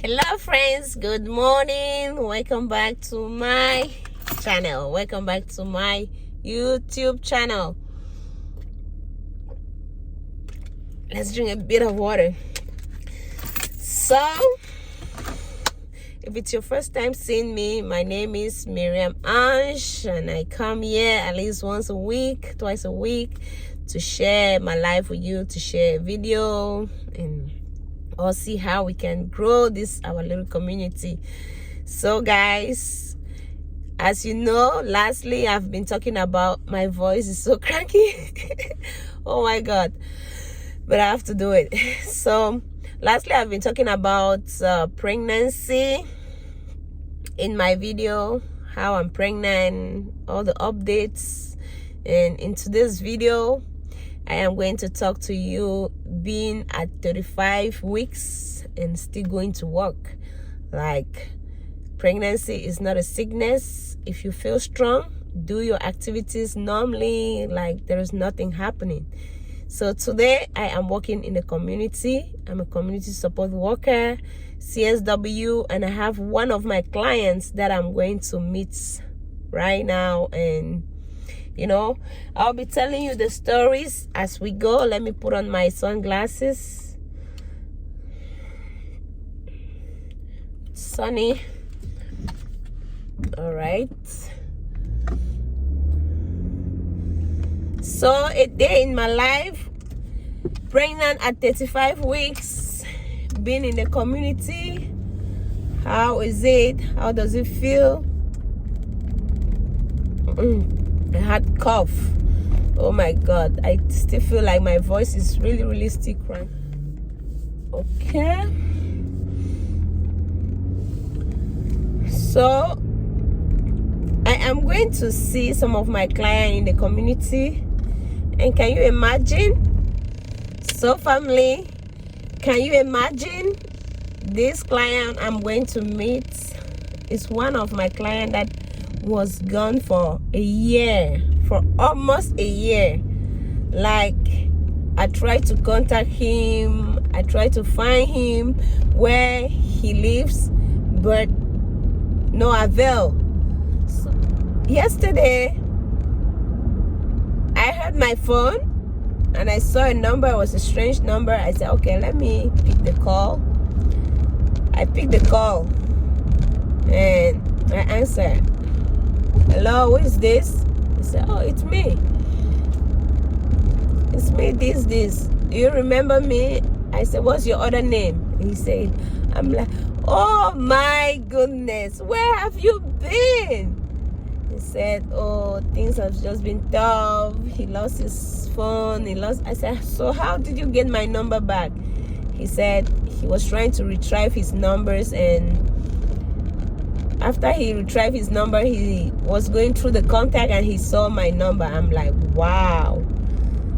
Hello friends, good morning. Welcome back to my channel. Welcome back to my YouTube channel. Let's drink a bit of water. So if it's your first time seeing me, my name is Miriam Ange, and I come here at least once a week, twice a week, to share my life with you, to share a video and or see how we can grow this our little community. So guys, as you know, lastly I've been talking about my voice is so cranky. Oh my god, but I have to do it. So lastly I've been talking about pregnancy in my video, how I'm pregnant, all the updates. And in today's video I am going to talk to you being at 35 weeks and still going to work. Like, pregnancy is not a sickness. If you feel strong, do your activities normally like there is nothing happening. So today I am working in the community. I'm a community support worker, CSW, and I have one of my clients that I'm going to meet right now, and you know, I'll be telling you the stories as we go. Let me put on my sunglasses. Sunny. All right. So a day in my life, pregnant at 35 weeks, being in the community. How is it? How does it feel? I had cough. Oh my god, I still feel like my voice is really still crying. Okay, so I am going to see some of my clients in the community, and can you imagine? So family, can you imagine this client I'm going to meet is one of my clients that was gone for a year, for almost a year. Like, I tried to contact him, I tried to find him where he lives, but no avail. So yesterday I heard my phone and I saw a number. It was a strange number. I said, okay, let me pick the call. I picked the call and I answered. Hello, who is this? He said, oh, it's me. It's me, this. Do you remember me? I said, what's your other name? He said, I'm like, oh my goodness, where have you been? He said, oh, things have just been tough. He lost his phone. I said, so how did you get my number back? He said he was trying to retrieve his numbers, and after he retrieved his number, he was going through the contact and he saw my number. I'm like, wow.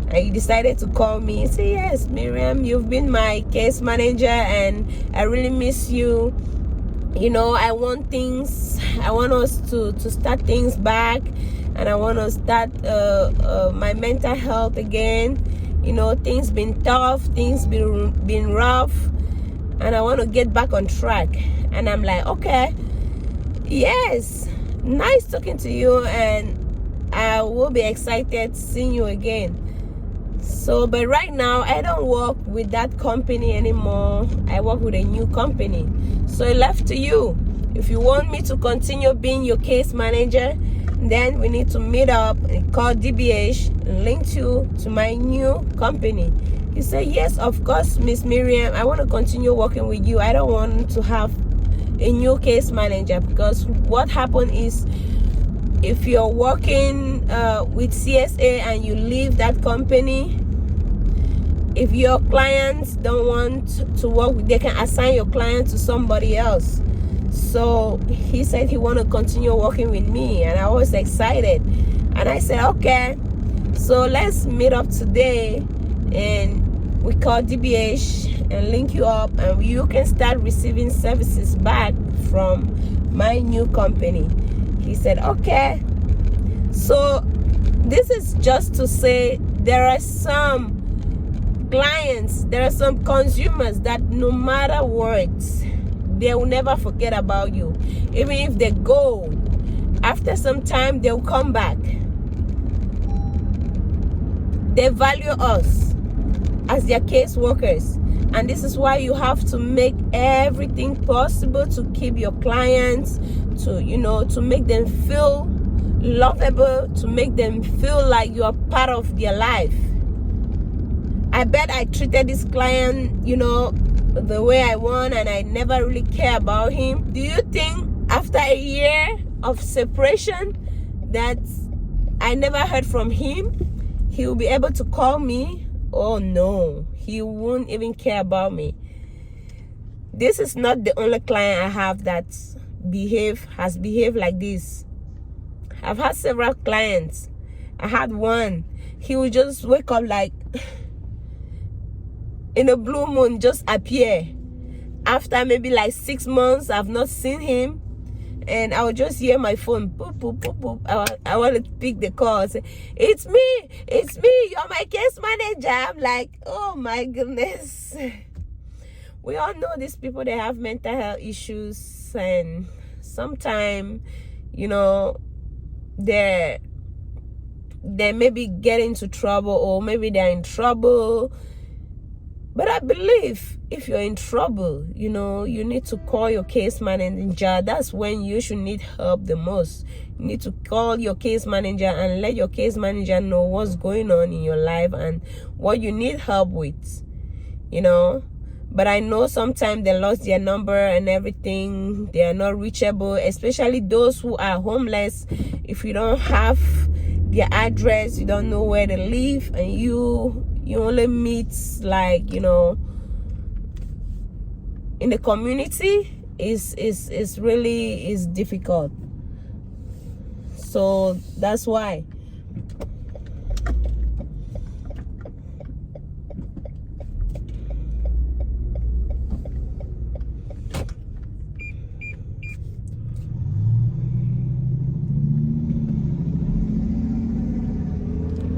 And he decided to call me. He said, yes, Miriam, you've been my case manager and I really miss you. You know, I want us to start things back, and I want to start my mental health again. You know, things been tough, things been rough, and I want to get back on track. And I'm like, okay. Yes, nice talking to you, and I will be excited seeing you again. So, but right now I don't work with that company anymore. I work with a new company. So it's left to you. If you want me to continue being your case manager, then we need to meet up and call DBH and link you to my new company. He said, yes, of course, Miss Miriam, I want to continue working with you. I don't want to have a new case manager, because what happened is, if you're working with CSA and you leave that company, if your clients don't want to work with, they can assign your client to somebody else. So he said he want to continue working with me, and I was excited, and I said, okay, so let's meet up today and we call DBH and link you up, and you can start receiving services back from my new company. He said, okay. So this is just to say there are some clients, there are some consumers that no matter what, they will never forget about you. Even if they go, after some time, they'll come back. They value us as their case workers. And this is why you have to make everything possible to keep your clients, to make them feel lovable, to make them feel like you are part of their life. I bet I treated this client, the way I want, and I never really care about him. Do you think after a year of separation that I never heard from him, he will be able to call me? Oh no, he won't even care about me. This is not the only client I have that has behaved like this. I've had several clients. I had one, he would just wake up like in a blue moon, just appear. After maybe like 6 months, I've not seen him, and I would just hear my phone, boop, boop, boop, boop. I want to pick the call and say, it's me, you're my case manager. I'm like, oh my goodness. We all know these people, they have mental health issues, and sometimes, they maybe get into trouble, or maybe they're in trouble. But I believe if you're in trouble, you need to call your case manager. That's when you should need help the most. You need to call your case manager and let your case manager know what's going on in your life and what you need help with, But I know sometimes they lost their number and everything. They are not reachable, especially those who are homeless. If you don't have their address, you don't know where they live, and you only meet like in the community, is really difficult. So that's why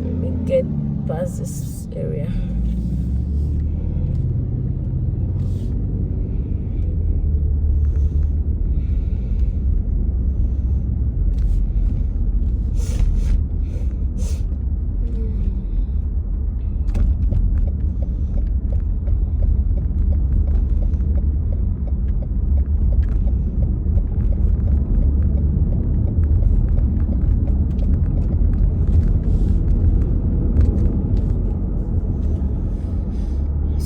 let me get past this area.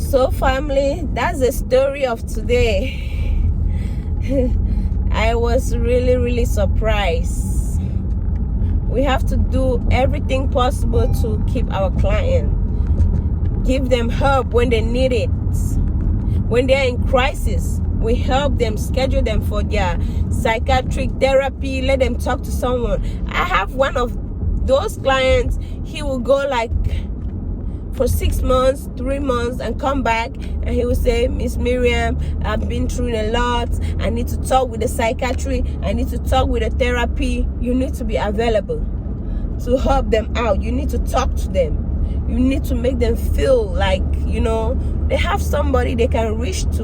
So family, that's the story of today. I was really surprised. We have to do everything possible to keep our client, give them help when they need it. When they're in crisis, we help them, schedule them for their psychiatric therapy, let them talk to someone. I have one of those clients, he will go like for 6 months, 3 months, and come back, and he will say, Miss Miriam, I've been through a lot. I need to talk with the psychiatry. I need to talk with the therapy. You need to be available to help them out. You need to talk to them. You need to make them feel like, they have somebody they can reach to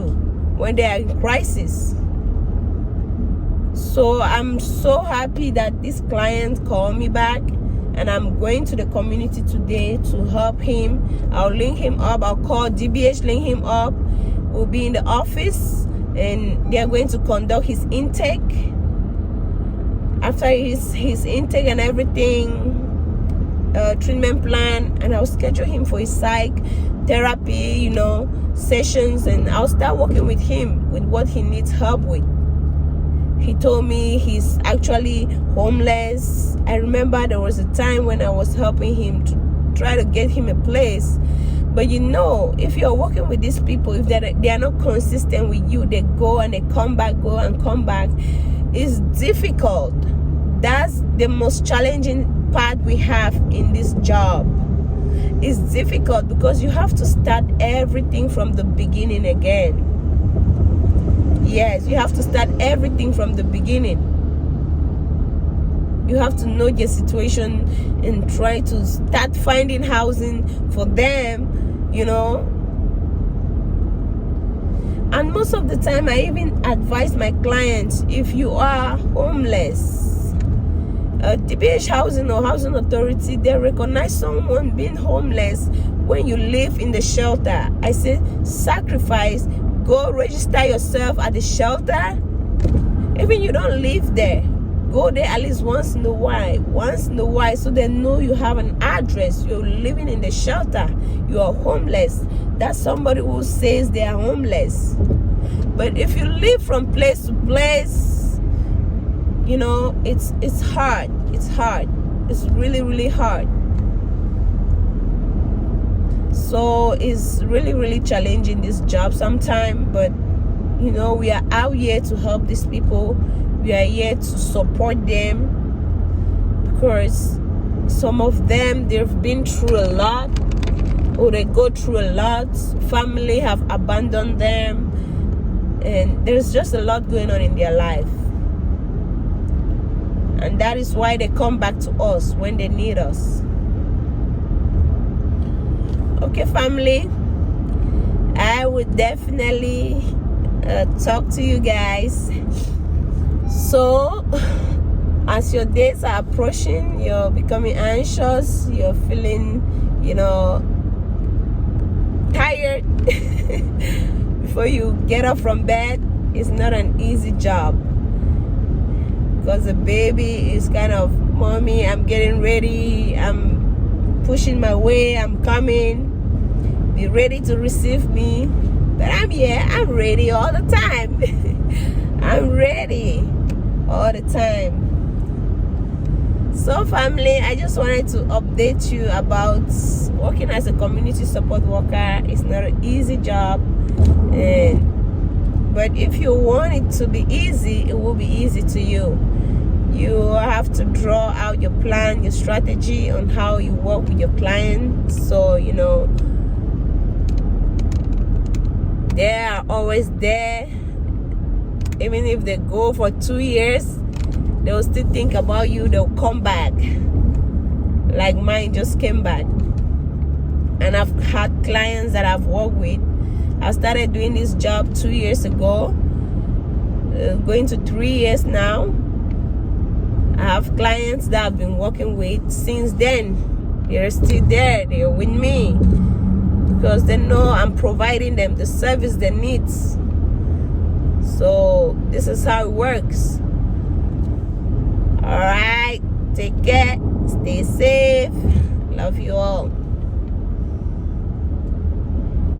when they are in crisis. So I'm so happy that this client called me back, and I'm going to the community today to help him. I'll link him up. I'll call DBH, link him up. We'll be in the office, and they're going to conduct his intake. After his intake and everything, treatment plan, and I'll schedule him for his psych therapy, sessions, and I'll start working with him with what he needs help with. He told me he's actually homeless. I remember there was a time when I was helping him to try to get him a place. But if you're working with these people, if they are not consistent with you, they go and they come back, go and come back. It's difficult. That's the most challenging part we have in this job. It's difficult because you have to start everything from the beginning again. Yes, you have to start everything from the beginning. You have to know your situation and try to start finding housing for them, And most of the time, I even advise my clients, if you are homeless, DBH Housing or Housing Authority, they recognize someone being homeless when you live in the shelter. I say, sacrifice, go register yourself at the shelter. Even you don't live there, go there at least once in a while, so they know you have an address. You're living in the shelter, you are homeless. That's somebody who says they are homeless. But if you live from place to place, you know, it's hard. It's really hard. So it's really challenging, this job sometimes. But you know, we are out here to help these people. We are here to support them, because some of them, they've been through a lot, or they go through a lot. Family have abandoned them, and there's just a lot going on in their life. And that is why they come back to us when they need us. Okay, family, I would definitely talk to you guys. So as your days are approaching, you're becoming anxious, you're feeling, you know, tired before you get up from bed. It's not an easy job, because the baby is kind of, mommy, I'm getting ready, I'm pushing my way, I'm coming, be ready to receive me. But I'm here, I'm ready all the time. I'm ready all the time. So family, I just wanted to update you about working as a community support worker. It's not an easy job, but if you want it to be easy, it will be easy to you. You have to draw out your plan, your strategy on how you work with your clients. So, you know, they are always there. Even if they go for 2 years, they'll still think about you. They'll come back, like mine just came back. And I've had clients that I've worked with. I started doing this job 2 years ago, going to 3 years now. I have clients that I've been working with since then. They're still there, they're with me, because they know I'm providing them the service they need. So this is how it works. All right, take care, stay safe, love you all.